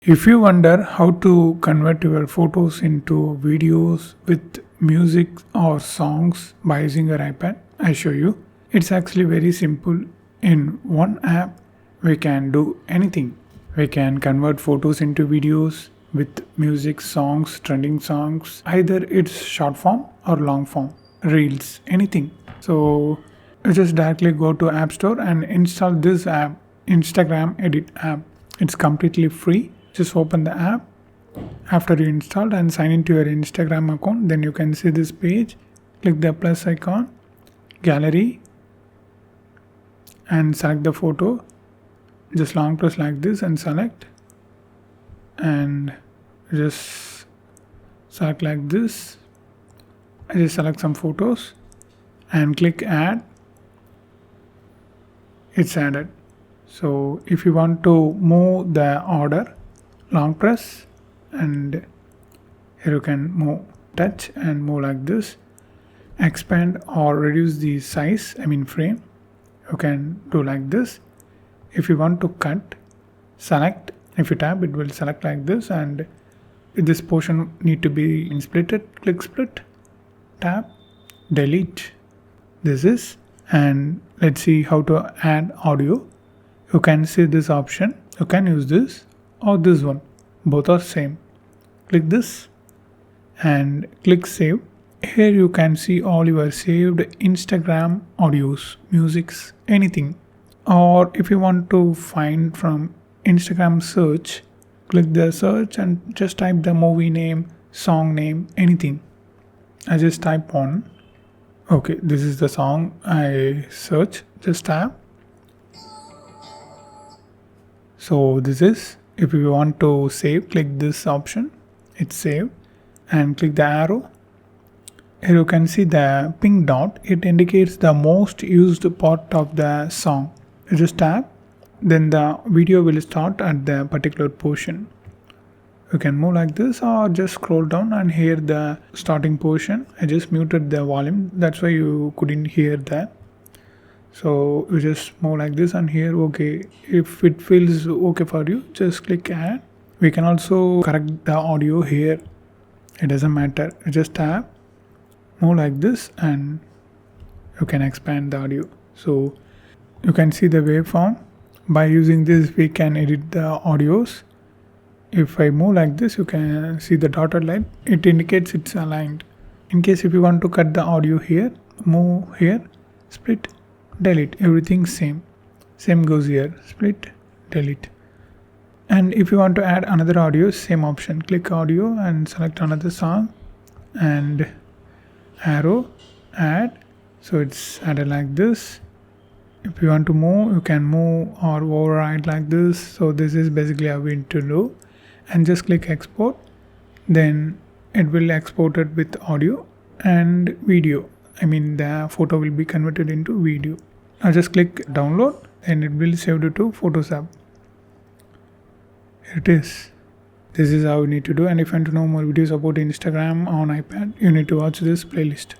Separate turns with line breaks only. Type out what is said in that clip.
If you wonder how to convert your photos into videos with music or songs by using your iPad, I show you. It's actually very simple. In one app, we can do anything. We can convert photos into videos with music, songs, trending songs. Either it's short form or long form, reels, anything. So you just directly go to App Store and install this app, Instagram Edit app. It's completely free. Just open the app after you installed and sign into your Instagram account. Then you can see this page. Click the plus icon, gallery, and select the photo. Just long press like this and select, and just select like this. I just select some photos and click add. It's added. So if you want to move the order, long press, and here you can move, touch and move like this. Expand or reduce the size, frame, you can do like this. If you want to cut, select. If you tap, it will select like this, and if this portion need to be splitted, click split, tap, delete. This is, and let's see how to add audio. You can see this option. You can use this or this one. Both are same. Click this and click save. Here you can see all your saved Instagram audios, musics, anything. Or if you want to find from Instagram search, click the search and just type the movie name, song name, anything. I just type on. Okay, this is the song I search. Just tap. So this is, if you want to save, click this option. It's saved, and click the arrow. Here you can see the pink dot. It indicates the most used part of the song. You just tap, then the video will start at the particular portion. You can move like this or just scroll down and hear the starting portion. I just muted the volume, that's why you couldn't hear that. So you just move like this and here. Okay, if it feels okay for you, just click add. We can also correct the audio here. It doesn't matter. You just tap, move like this, and you can expand the audio. So you can see the waveform. By using this, we can edit the audios. If I move like this, you can see the dotted line. It indicates it's aligned. In case if you want to cut the audio here, move here, split, delete. Everything same goes here, split, delete. And if you want to add another audio, same option, click audio and select another song and arrow, add. So it's added like this. If you want to move, you can move or override like this. So this is basically how we need to do. And just click export, then it will export it with audio and video. The photo will be converted into video. Now just click download and it will save it to Photos app. Here it is. This is how you need to do. And if you want to know more videos about Instagram on iPad, you need to watch this playlist.